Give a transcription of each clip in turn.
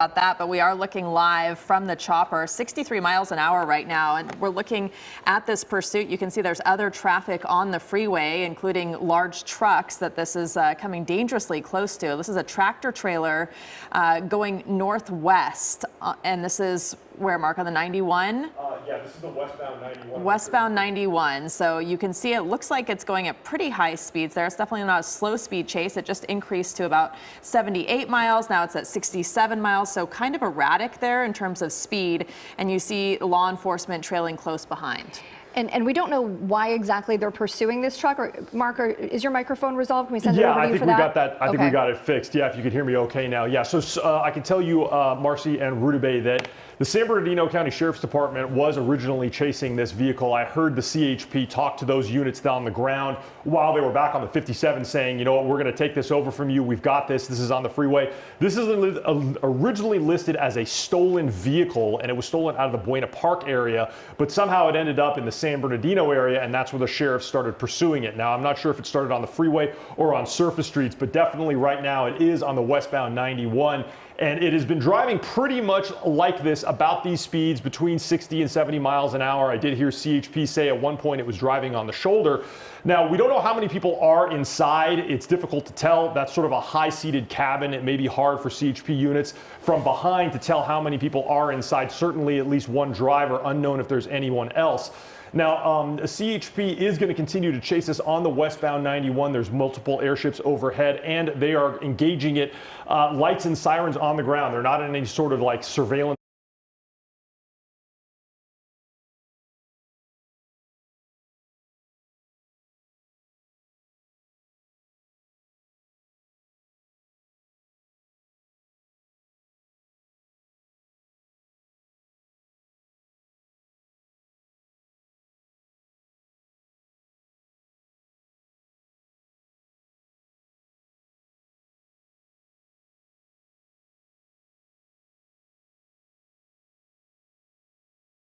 About that, but we are looking live from the chopper, 63 miles an hour right now, and we're looking at this pursuit. You can see there's other traffic on the freeway, including large trucks that this is coming dangerously close to. This is a tractor trailer going northwest, and this is where, Mark, on the 91? Yeah, this is the westbound 91. Westbound 91. So you can see it looks like it's going at pretty high speeds there. It's definitely not a slow speed chase. It just increased to about 78 miles. Now it's at 67 miles. So kind of erratic there in terms of speed. And you see law enforcement trailing close behind. And we don't know why exactly they're pursuing this truck. Or, Mark, is your microphone resolved? Can we send it over to you for that? Yeah, I think we got that. I think we got it fixed. Yeah, if you could hear me okay now. Yeah, so I can tell you, Marcy and Rudabeh, that the San Bernardino County Sheriff's Department was originally chasing this vehicle. I heard the CHP talk to those units down the ground while they were back on the 57 saying, you know what, we're going to take this over from you. We've got this. This is on the freeway. This is originally listed as a stolen vehicle, and it was stolen out of the Buena Park area, but somehow it ended up in the San Bernardino area, and that's where the sheriff started pursuing it. Now, I'm not sure if it started on the freeway or on surface streets, but definitely right now it is on the westbound 91. And it has been driving pretty much like this, about these speeds, between 60 and 70 miles an hour. I did hear CHP say at one point it was driving on the shoulder. Now, we don't know how many people are inside. It's difficult to tell. That's sort of a high-seated cabin. It may be hard for CHP units from behind to tell how many people are inside. Certainly at least one driver, unknown if there's anyone else. Now, CHP is going to continue to chase us on the westbound 91. There's multiple airships overhead, and they are engaging it. Lights and sirens on the ground. They're not in any sort of like surveillance.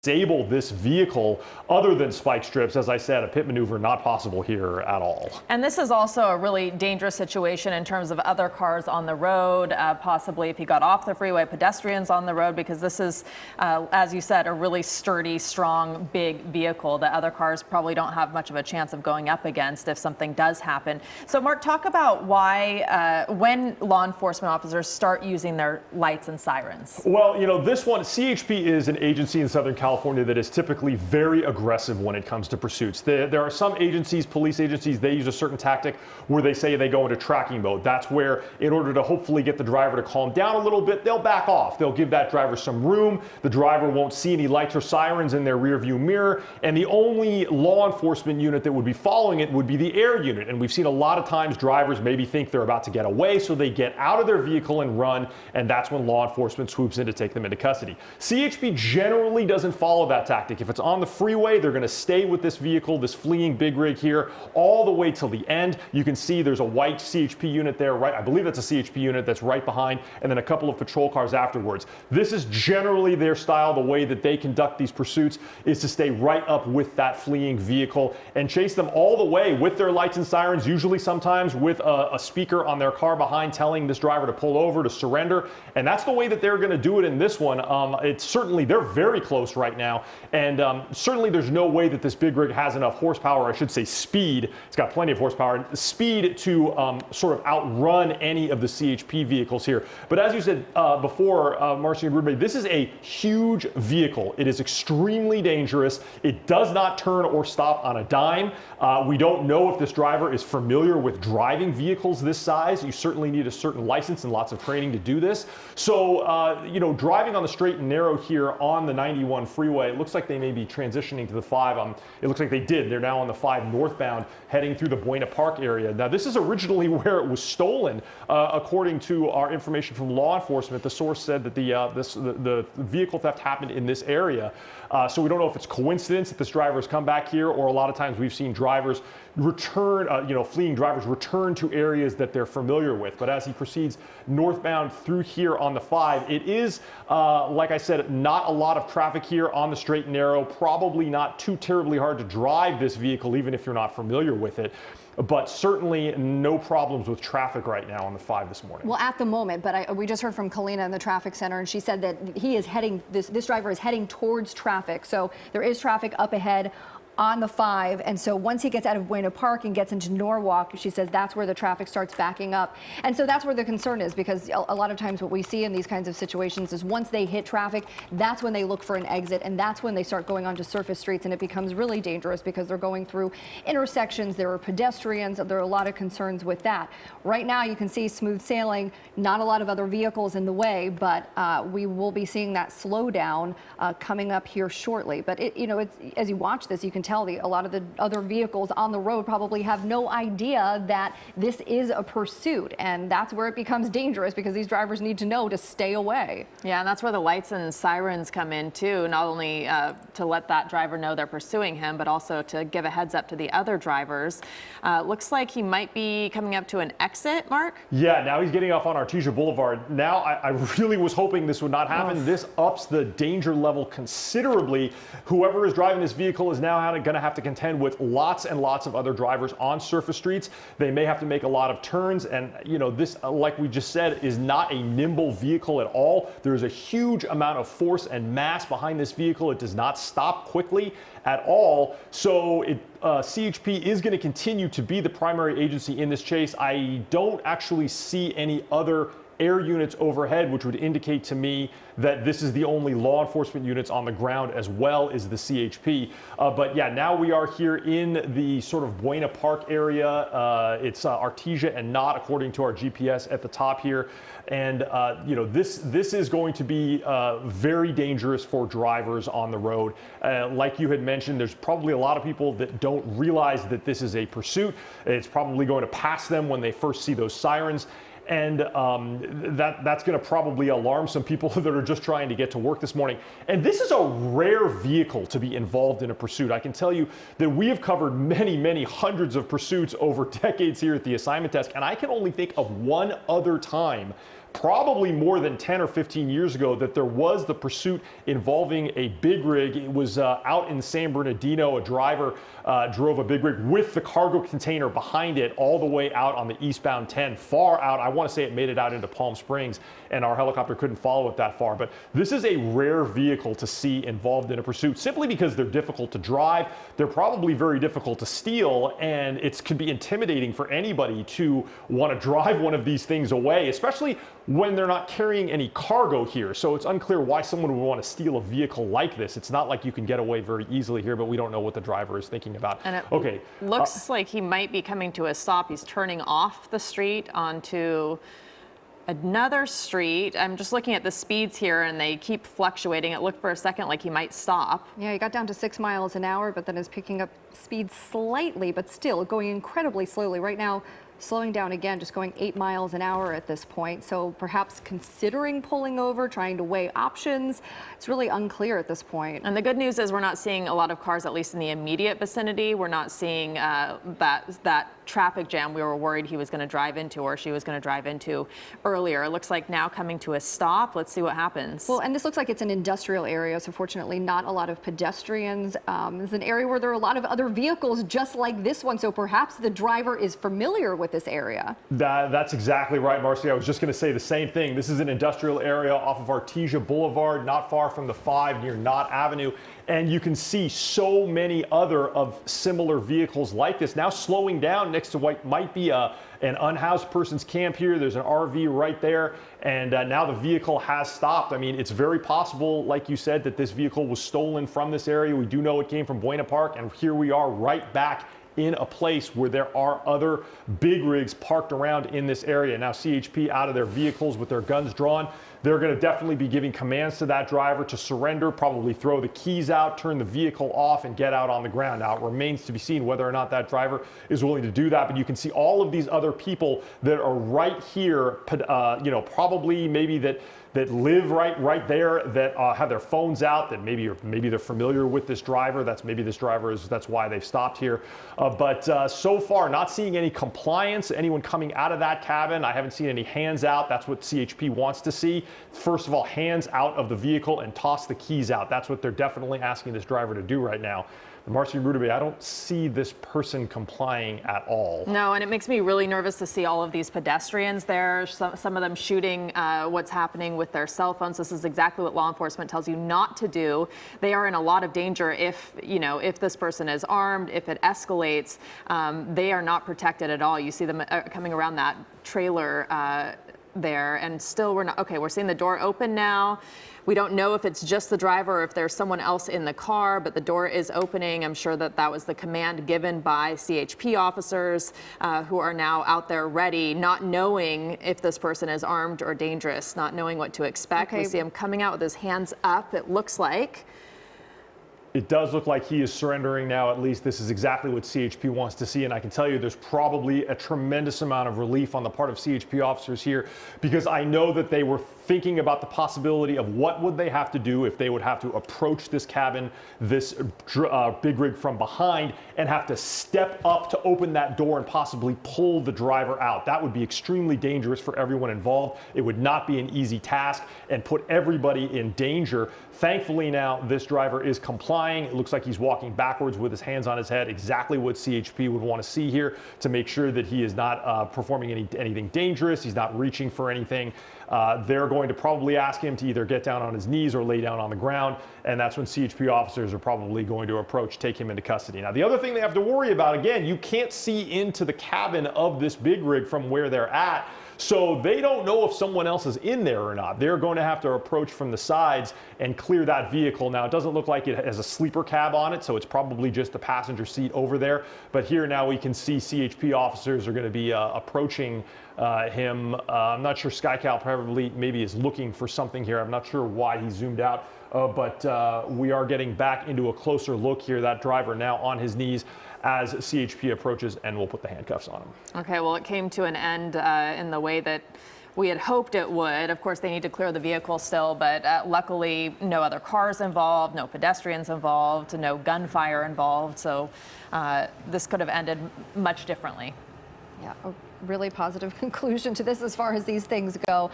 Disable this vehicle other than spike strips. As I said, a pit maneuver not possible here at all. And this is also a really dangerous situation in terms of other cars on the road, possibly if you got off the freeway, pedestrians on the road, because this is, as you said, a really sturdy, strong, big vehicle that other cars probably don't have much of a chance of going up against if something does happen. So, Mark, talk about why, when law enforcement officers start using their lights and sirens. Well, you know, this one, CHP is an agency in Southern California that is typically very aggressive when it comes to pursuits. There are some agencies, police agencies, they use a certain tactic where they say they go into tracking mode. That's where, in order to hopefully get the driver to calm down a little bit, they'll back off. They'll give that driver some room. The driver won't see any lights or sirens in their rearview mirror, and the only law enforcement unit that would be following it would be the air unit. And we've seen a lot of times drivers maybe think they're about to get away, so they get out of their vehicle and run, and that's when law enforcement swoops in to take them into custody. CHP generally doesn't follow that tactic. If it's on the freeway, they're going to stay with this vehicle, this fleeing big rig here, all the way till the end. You can see there's a white CHP unit there, right? I believe that's a CHP unit that's right behind, and then a couple of patrol cars afterwards. This is generally their style. The way that they conduct these pursuits is to stay right up with that fleeing vehicle and chase them all the way with their lights and sirens, usually sometimes with a speaker on their car behind telling this driver to pull over, to surrender. And that's the way that they're going to do it in this one. It's certainly, they're very close right now. And certainly there's no way that this big rig has enough horsepower, I should say speed. It's got plenty of horsepower, speed to sort of outrun any of the CHP vehicles here. But as you said before, Marcy and Rudabeh, this is a huge vehicle. It is extremely dangerous. It does not turn or stop on a dime. We don't know if this driver is familiar with driving vehicles this size. You certainly need a certain license and lots of training to do this. So, you know, driving on the straight and narrow here on the 91 freeway, it looks like they may be transitioning to the 5. It looks like they did. They're now on the 5 northbound, heading through the Buena Park area. Now, this is originally where it was stolen. According to our information from law enforcement, the source said that the vehicle theft happened in this area. So we don't know if it's coincidence that this driver has come back here, or a lot of times we've seen drivers return, fleeing drivers return to areas that they're familiar with. But as he proceeds northbound through here on the 5, it is, like I said, not a lot of traffic here on the straight and narrow. Probably not too terribly hard to drive this vehicle, even if you're not familiar with it. But certainly no problems with traffic right now on the 5 this morning. Well, at the moment, but we just heard from Kalina in the traffic center, and she said that he is heading, this driver is heading towards traffic. So there is traffic up ahead on the 5, and so once he gets out of Buena Park and gets into Norwalk, she says that's where the traffic starts backing up. And so that's where the concern is, because a lot of times what we see in these kinds of situations is once they hit traffic, that's when they look for an exit, and that's when they start going onto surface streets, and it becomes really dangerous because they're going through intersections, there are pedestrians, there are a lot of concerns with that. Right now you can see smooth sailing, not a lot of other vehicles in the way, but we will be seeing that slowdown coming up here shortly. But it's, as you watch this, you can tell a lot of the other vehicles on the road probably have no idea that this is a pursuit, and that's where it becomes dangerous because these drivers need to know to stay away. Yeah, and that's where the lights and sirens come in too, not only to let that driver know they're pursuing him, but also to give a heads up to the other drivers. Looks like he might be coming up to an exit, Mark? Yeah, now he's getting off on Artesia Boulevard. Now, I really was hoping this would not happen. Oh. This ups the danger level considerably. Whoever is driving this vehicle is now going to have to contend with lots and lots of other drivers on surface streets. They may have to make a lot of turns, and this, like we just said, is not a nimble vehicle at all. There's a huge amount of force and mass behind this vehicle. It does not stop quickly at all. So CHP is going to continue to be the primary agency in this chase. I don't actually see any other air units overhead, which would indicate to me that this is the only law enforcement units on the ground as well as the CHP. But yeah, now we are here in the sort of Buena Park area. It's Artesia and not, according to our GPS at the top here. And this is going to be very dangerous for drivers on the road. Like you had mentioned, there's probably a lot of people that don't realize that this is a pursuit. It's probably going to pass them when they first see those sirens. And that's going to probably alarm some people that are just trying to get to work this morning. And this is a rare vehicle to be involved in a pursuit. I can tell you that we have covered many, many hundreds of pursuits over decades here at the assignment desk, and I can only think of one other time, probably more than 10 or 15 years ago, that there was the pursuit involving a big rig. It was out in San Bernardino. A driver drove a big rig with the cargo container behind it all the way out on the eastbound 10, far out. I want to say it made it out into Palm Springs, and our helicopter couldn't follow it that far. But this is a rare vehicle to see involved in a pursuit, simply because they're difficult to drive. They're probably very difficult to steal, and it could be intimidating for anybody to want to drive one of these things away, especially when they're not carrying any cargo here. So it's unclear why someone would want to steal a vehicle like this. It's not like you can get away very easily here, but we don't know what the driver is thinking about. And it looks like he might be coming to a stop. He's turning off the street onto another street. I'm just looking at the speeds here, and they keep fluctuating. It looked for a second like he might stop. Yeah, he got down to 6 miles an hour, but then is picking up speed slightly, but still going incredibly slowly. Right now, slowing down again, just going 8 miles an hour at this point. So perhaps considering pulling over, trying to weigh options. It's really unclear at this point. And the good news is we're not seeing a lot of cars, at least in the immediate vicinity. We're not seeing that traffic jam we were worried he was going to drive into, or she was going to drive into earlier. It looks like now coming to a stop. Let's see what happens. Well, and this looks like it's an industrial area, so fortunately not a lot of pedestrians. It's an area where there are a lot of other vehicles just like this one, so perhaps the driver is familiar with this area. That's exactly right, Marcy. I was just going to say the same thing. This is an industrial area off of Artesia Boulevard, not far from the 5 near Knott Avenue. And you can see so many other of similar vehicles like this now slowing down next to what might be an unhoused person's camp here. There's an RV right there, and now the vehicle has stopped. I mean, it's very possible, like you said, that this vehicle was stolen from this area. We do know it came from Buena Park, and here we are right back in a place where there are other big rigs parked around in this area. Now CHP out of their vehicles with their guns drawn. They're going to definitely be giving commands to that driver to surrender, probably throw the keys out, turn the vehicle off, and get out on the ground. Now, it remains to be seen whether or not that driver is willing to do that, but you can see all of these other people that are right here, probably maybe that that live right there, that have their phones out, that maybe they're familiar with this driver. That's why they've stopped here. But so far, not seeing any compliance, anyone coming out of that cabin. I haven't seen any hands out. That's what CHP wants to see. First of all, hands out of the vehicle and toss the keys out. That's what they're definitely asking this driver to do right now. Marcy Rudabé, I don't see this person complying at all. No, and it makes me really nervous to see all of these pedestrians there, some of them shooting what's happening with their cell phones. This is exactly what law enforcement tells you not to do. They are in a lot of danger if this person is armed, if it escalates. They are not protected at all. You see them coming around that trailer there, and still we're seeing the door open now. We don't know if it's just the driver or if there's someone else in the car, but the door is opening. I'm sure that was the command given by CHP officers who are now out there ready, not knowing if this person is armed or dangerous, not knowing what to expect. We see him coming out with his hands up, it looks like. It does look like he is surrendering now. At least this is exactly what CHP wants to see. And I can tell you there's probably a tremendous amount of relief on the part of CHP officers here, because I know that they were thinking about the possibility of what would they have to do if they would have to approach this cabin, this big rig from behind, and have to step up to open that door and possibly pull the driver out. That would be extremely dangerous for everyone involved. It would not be an easy task and put everybody in danger. Thankfully now this driver is complying. It looks like he's walking backwards with his hands on his head, exactly what CHP would want to see here to make sure that he is not performing anything dangerous. He's not reaching for anything. They're going to probably ask him to either get down on his knees or lay down on the ground, and that's when CHP officers are probably going to take him into custody. Now, the other thing they have to worry about, again, you can't see into the cabin of this big rig from where they're at, so they don't know if someone else is in there or not. They're going to have to approach from the sides and clear that vehicle. Now, it doesn't look like it has a sleeper cab on it, so it's probably just the passenger seat over there. But here now we can see CHP officers are going to be approaching him. I'm not sure. SkyCal probably maybe is looking for something here. I'm not sure why he zoomed out, but we are getting back into a closer look here. That driver now on his knees as CHP approaches, and we'll put the handcuffs on him. Okay, well, it came to an end in the way that we had hoped it would. Of course, they need to clear the vehicle still, but luckily no other cars involved, no pedestrians involved, no gunfire involved. So this could have ended much differently. Yeah, a really positive conclusion to this as far as these things go.